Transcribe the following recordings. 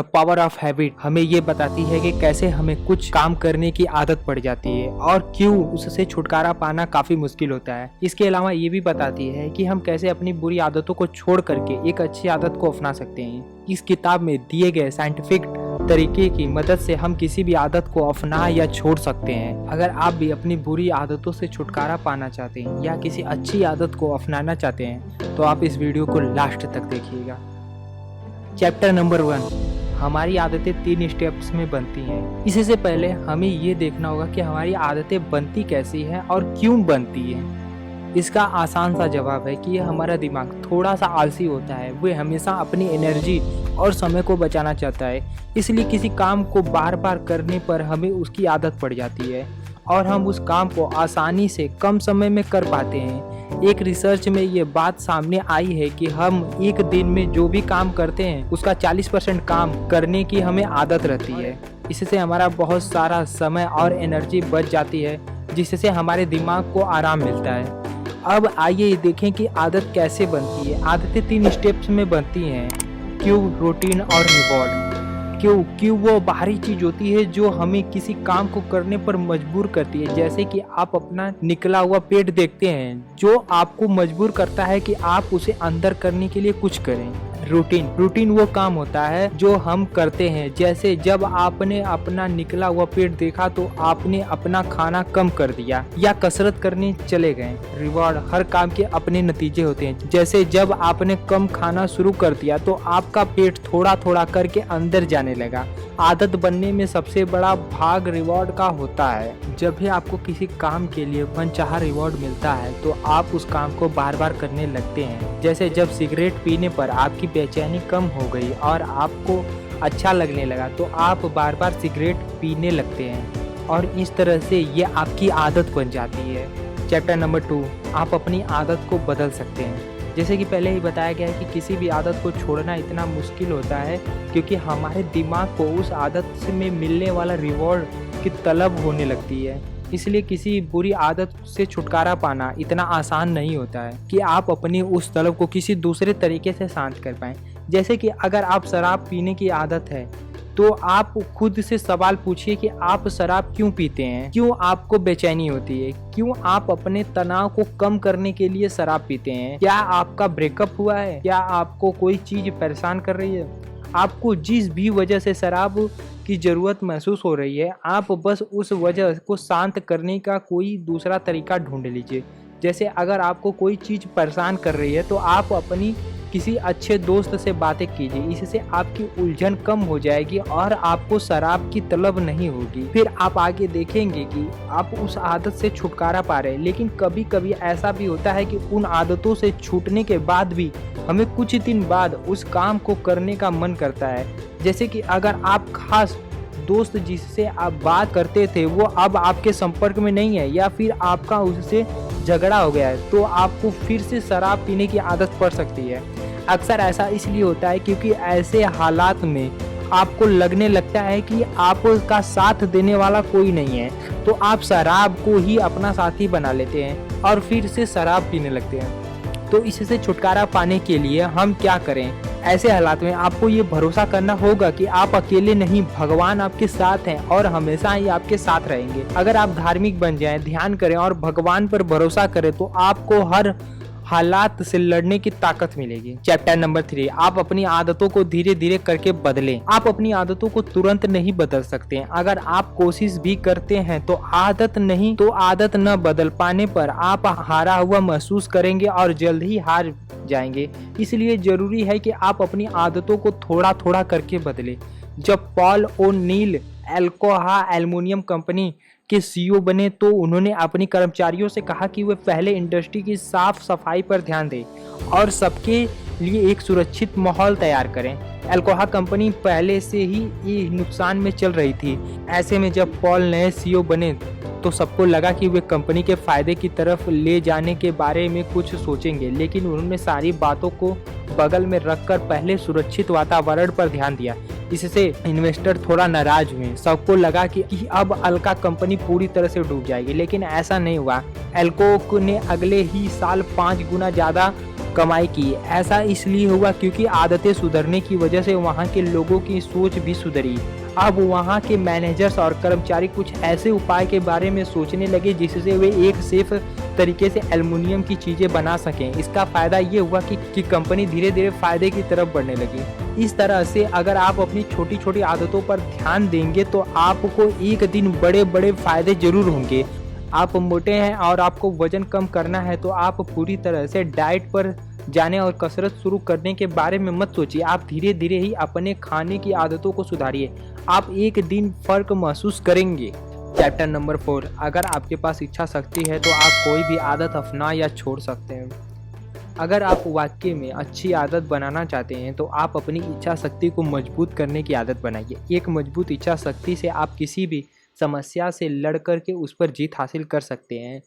The power of habit हमें ये बताती है कि कैसे हमें कुछ काम करने की आदत पड़ जाती है और क्यों उससे छुटकारा पाना काफी मुश्किल होता है। इसके अलावा ये भी बताती है कि हम कैसे अपनी बुरी आदतों को छोड़ करके एक अच्छी आदत को अपना सकते हैं। इस किताब में दिए गए साइंटिफिक तरीके की मदद से हम किसी भी आदत को अपना या छोड़ सकते हैं। अगर आप भी अपनी बुरी आदतों से छुटकारा पाना चाहते हैं या किसी अच्छी आदत को अपनाना चाहते हैं तो आप इस वीडियो को लास्ट तक देखिएगा। चैप्टर नंबर 1, हमारी आदतें 3 स्टेप्स में बनती हैं। इससे पहले हमें ये देखना होगा कि हमारी आदतें बनती कैसी हैं और क्यों बनती हैं। इसका आसान सा जवाब है कि हमारा दिमाग थोड़ा सा आलसी होता है। वह हमेशा अपनी एनर्जी और समय को बचाना चाहता है, इसलिए किसी काम को बार बार करने पर हमें उसकी आदत पड़ जाती है और हम उस काम को आसानी से कम समय में कर पाते हैं। एक रिसर्च में ये बात सामने आई है कि हम एक दिन में जो भी काम करते हैं उसका 40% काम करने की हमें आदत रहती है। इससे हमारा बहुत सारा समय और एनर्जी बच जाती है, जिससे हमारे दिमाग को आराम मिलता है। अब आइए देखें कि आदत कैसे बनती है। आदतें 3 स्टेप्स में बनती हैं: क्यू, रूटीन और रिवॉर्ड। क्यों वो बाहरी चीज होती है जो हमें किसी काम को करने पर मजबूर करती है। जैसे कि आप अपना निकला हुआ पेट देखते हैं जो आपको मजबूर करता है कि आप उसे अंदर करने के लिए कुछ करें। रूटीन वो काम होता है जो हम करते हैं। जैसे जब आपने अपना निकला हुआ पेट देखा तो आपने अपना खाना कम कर दिया या कसरत करने चले गए। रिवॉर्ड, हर काम के अपने नतीजे होते हैं। जैसे जब आपने कम खाना शुरू कर दिया तो आपका पेट थोड़ा थोड़ा करके अंदर जाने लगा। आदत बनने में सबसे बड़ा भाग रिवॉर्ड का होता है। जब भी आपको किसी काम के लिए मनचाहा रिवॉर्ड मिलता है तो आप उस काम को बार बार करने लगते हैं। जैसे जब सिगरेट पीने पर आपकी बेचैनी कम हो गई और आपको अच्छा लगने लगा तो आप बार बार सिगरेट पीने लगते हैं और इस तरह से ये आपकी आदत बन जाती है। चैप्टर नंबर 2, आप अपनी आदत को बदल सकते हैं। जैसे कि पहले ही बताया गया है कि किसी भी आदत को छोड़ना इतना मुश्किल होता है क्योंकि हमारे दिमाग को उस आदत से में मिलने वाला रिवॉर्ड की तलब होने लगती है। इसलिए किसी बुरी आदत से छुटकारा पाना इतना आसान नहीं होता है कि आप अपनी उस तलब को किसी दूसरे तरीके से शांत कर पाएं। जैसे कि अगर आप शराब पीने की आदत है तो आप खुद से सवाल पूछिए कि आप शराब क्यों पीते हैं, क्यों आपको बेचैनी होती है, क्यों आप अपने तनाव को कम करने के लिए शराब पीते हैं। क्या आपका ब्रेकअप हुआ है, क्या आपको कोई चीज परेशान कर रही है। आपको जिस भी वजह से शराब की जरूरत महसूस हो रही है, आप बस उस वजह को शांत करने का कोई दूसरा तरीका ढूंढ लीजिए। जैसे अगर आपको कोई चीज परेशान कर रही है तो आप अपनी किसी अच्छे दोस्त से बातें कीजिए। इससे आपकी उलझन कम हो जाएगी और आपको शराब की तलब नहीं होगी। फिर आप आगे देखेंगे कि आप उस आदत से छुटकारा पा रहे हैं। लेकिन कभी कभी ऐसा भी होता है कि उन आदतों से छूटने के बाद भी हमें कुछ दिन बाद उस काम को करने का मन करता है। जैसे कि अगर आप खास दोस्त जिससे आप बात करते थे वो अब आपके संपर्क में नहीं है या फिर आपका उससे झगड़ा हो गया है तो आपको फिर से शराब पीने की आदत पड़ सकती है। अक्सर ऐसा इसलिए होता है क्योंकि ऐसे हालात में आपको लगने लगता है कि आपका साथ देने वाला कोई नहीं है तो आप शराब को ही अपना साथी बना लेते हैं और फिर से शराब पीने लगते हैं। तो इससे छुटकारा पाने के लिए हम क्या करें? ऐसे हालात में आपको ये भरोसा करना होगा कि आप अकेले नहीं, भगवान आपके साथ हैं और हमेशा ही आपके साथ रहेंगे। अगर आप धार्मिक बन जाएं, ध्यान करें और भगवान पर भरोसा करें तो आपको हर हालात से लड़ने की ताकत मिलेगी। चैप्टर नंबर 3, आप अपनी आदतों को धीरे धीरे करके बदलें। आप अपनी आदतों को तुरंत नहीं बदल सकते हैं। अगर आप कोशिश भी करते हैं तो आदत न बदल पाने पर आप हारा हुआ महसूस करेंगे और जल्द ही हार जाएंगे। इसलिए जरूरी है कि आप अपनी आदतों को थोड़ा थोड़ा करके बदलें। जब पॉल ओ'नील अल्कोआ एल्युमिनियम कंपनी के सीईओ बने तो उन्होंने अपने कर्मचारियों से कहा कि वे पहले इंडस्ट्री की साफ सफाई पर ध्यान दें और सबके लिए एक सुरक्षित माहौल तैयार करें। अल्कोआ कंपनी पहले से ही नुकसान में चल रही थी। ऐसे में जब पॉल नए सीईओ बने तो सबको लगा कि वे कंपनी के फायदे की तरफ ले जाने के बारे में कुछ सोचेंगे, लेकिन उन्होंने सारी बातों को बगल में रखकर पहले सुरक्षित वातावरण पर ध्यान दिया। इससे इन्वेस्टर थोड़ा नाराज हुए। सबको लगा कि अब अल्का कंपनी पूरी तरह से डूब जाएगी, लेकिन ऐसा नहीं हुआ। अल्कोक ने अगले ही साल 5 गुना ज्यादा कमाई की। ऐसा इसलिए हुआ क्योंकि आदतें सुधरने की वजह से वहाँ के लोगों की सोच भी सुधरी। अब वहाँ के मैनेजर्स और कर्मचारी कुछ ऐसे उपाय के बारे में सोचने लगे जिससे वे एक सेफ तरीके से एल्युमिनियम की चीज़ें बना सकें। इसका फ़ायदा ये हुआ कि कंपनी धीरे धीरे फायदे की तरफ बढ़ने लगी। इस तरह से अगर आप अपनी छोटी छोटी आदतों पर ध्यान देंगे तो आपको एक दिन बड़े बड़े फायदे जरूर होंगे। आप मोटे हैं और आपको वजन कम करना है तो आप पूरी तरह से डाइट पर जाने और कसरत शुरू करने के बारे में मत सोचिए। आप धीरे धीरे ही अपने खाने की आदतों को सुधारिए, आप एक दिन फर्क महसूस करेंगे। चैप्टर नंबर 4, अगर आपके पास इच्छा शक्ति है तो आप कोई भी आदत अपना या छोड़ सकते हैं। अगर आप वाकई में अच्छी आदत बनाना चाहते हैं तो आप अपनी इच्छा शक्ति को मजबूत करने की आदत बनाइए। एक मजबूत इच्छा शक्ति से आप किसी भी समस्या से लड़ कर के उस पर जीत हासिल कर सकते हैं।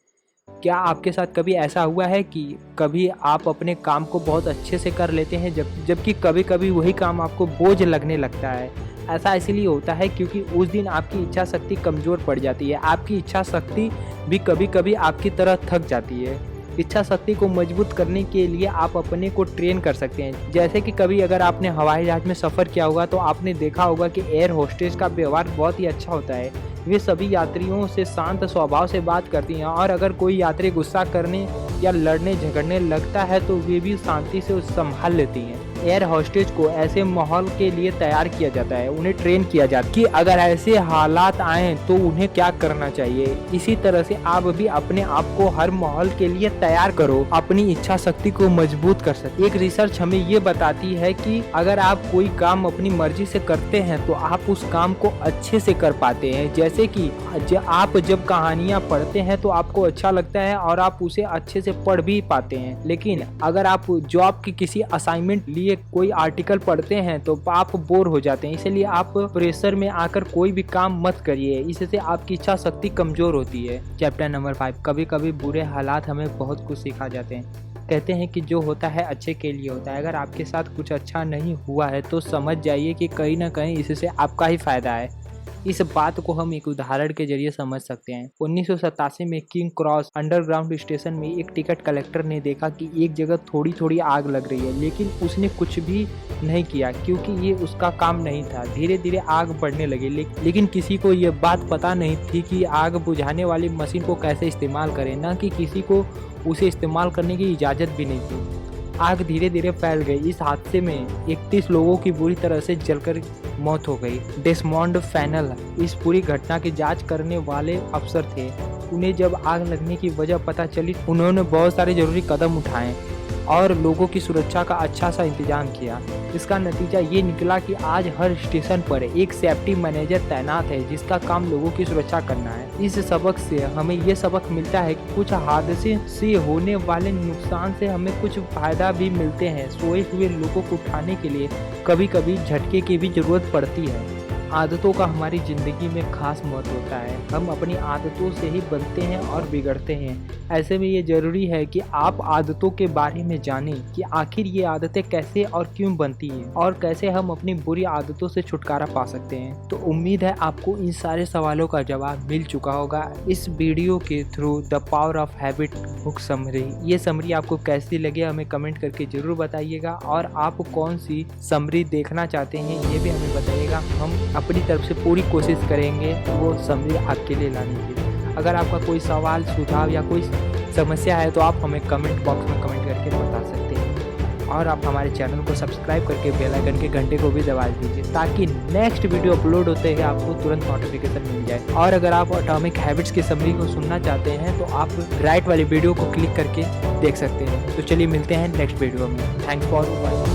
क्या आपके साथ कभी ऐसा हुआ है कि कभी आप अपने काम को बहुत अच्छे से कर लेते हैं जबकि कभी कभी वही काम आपको बोझ लगने लगता है? ऐसा इसलिए होता है क्योंकि उस दिन आपकी इच्छा शक्ति कमज़ोर पड़ जाती है। आपकी इच्छा शक्ति भी कभी कभी आपकी तरह थक जाती है। इच्छा शक्ति को मजबूत करने के लिए आप अपने को ट्रेन कर सकते हैं। जैसे कि कभी अगर आपने हवाई जहाज़ में सफ़र किया होगा तो आपने देखा होगा कि एयर होस्टेस का व्यवहार बहुत ही अच्छा होता है। वे सभी यात्रियों से शांत स्वभाव से बात करती हैं और अगर कोई यात्री गुस्सा करने या लड़ने झगड़ने लगता है तो वे भी शांति से संभाल लेती हैं। एयर होस्टेज को ऐसे माहौल के लिए तैयार किया जाता है, उन्हें ट्रेन किया जाता है कि अगर ऐसे हालात आएँ तो उन्हें क्या करना चाहिए। इसी तरह से आप भी अपने आप को हर माहौल के लिए तैयार करो, अपनी इच्छा शक्ति को मजबूत कर सकते। एक रिसर्च हमें ये बताती है कि अगर आप कोई काम अपनी मर्जी से करते हैं तो आप उस काम को अच्छे से कर पाते हैं। जैसे कि आप जब कहानियाँ पढ़ते हैं तो आपको अच्छा लगता है और आप उसे अच्छे से पढ़ भी पाते हैं, लेकिन अगर आप जॉब की किसी असाइनमेंट लिए कोई आर्टिकल पढ़ते हैं तो आप बोर हो जाते हैं। इसलिए आप प्रेशर में आकर कोई भी काम मत करिए, इससे आपकी इच्छा शक्ति कमजोर होती है। चैप्टर नंबर 5, कभी कभी बुरे हालात हमें बहुत कुछ सिखा जाते हैं। कहते हैं कि जो होता है अच्छे के लिए होता है। अगर आपके साथ कुछ अच्छा नहीं हुआ है तो समझ जाइए कि कहीं ना कहीं इससे आपका ही फायदा है। इस बात को हम एक उदाहरण के जरिए समझ सकते हैं। 1987 में किंग क्रॉस अंडरग्राउंड स्टेशन में एक टिकट कलेक्टर ने देखा कि एक जगह थोड़ी थोड़ी आग लग रही है, लेकिन उसने कुछ भी नहीं किया क्योंकि ये उसका काम नहीं था। धीरे धीरे आग बढ़ने लगी, लेकिन किसी को ये बात पता नहीं थी कि आग बुझाने वाली मशीन को कैसे इस्तेमाल करें, न कि किसी को उसे इस्तेमाल करने की इजाज़त भी नहीं थी। आग धीरे धीरे फैल गई। इस हादसे में 31 लोगों की बुरी तरह से जलकर मौत हो गई। डेसमॉन्ड फैनल इस पूरी घटना की जांच करने वाले अफसर थे। उन्हें जब आग लगने की वजह पता चली, उन्होंने बहुत सारे जरूरी कदम उठाए और लोगों की सुरक्षा का अच्छा सा इंतजाम किया। इसका नतीजा ये निकला कि आज हर स्टेशन पर एक सेफ्टी मैनेजर तैनात है जिसका काम लोगों की सुरक्षा करना है। इस सबक से हमें ये सबक मिलता है कि कुछ हादसे से होने वाले नुकसान से हमें कुछ फायदा भी मिलते हैं। सोए हुए लोगों को उठाने के लिए कभी कभी झटके की भी जरूरत पड़ती है। आदतों का हमारी ज़िंदगी में खास महत्व होता है। हम अपनी आदतों से ही बनते हैं और बिगड़ते हैं। ऐसे में ये ज़रूरी है कि आप आदतों के बारे में जानें कि आखिर ये आदतें कैसे और क्यों बनती हैं और कैसे हम अपनी बुरी आदतों से छुटकारा पा सकते हैं। तो उम्मीद है आपको इन सारे सवालों का जवाब मिल चुका होगा इस वीडियो के through the power of habit book summary. ये समरी आपको कैसी लगी हमें कमेंट करके ज़रूर बताइएगा और आप कौन सी समरी देखना चाहते हैं ये भी हमें बताइएगा। हम अपनी तरफ से पूरी कोशिश करेंगे वो समरी आपके लिए लाने की। अगर आपका कोई सवाल सुझाव या कोई समस्या है तो आप हमें कमेंट बॉक्स में कमेंट करके बता सकते हैं और आप हमारे चैनल को सब्सक्राइब करके बेल आइकन के घंटे को भी दबा दीजिए ताकि नेक्स्ट वीडियो अपलोड होते ही आपको तुरंत नोटिफिकेशन मिल जाए। और अगर आप एटॉमिक हैबिट्स की समरी को सुनना चाहते हैं तो आप राइट वाली वीडियो को क्लिक करके देख सकते हैं। तो चलिए मिलते हैं नेक्स्ट वीडियो में। Thanks for watching.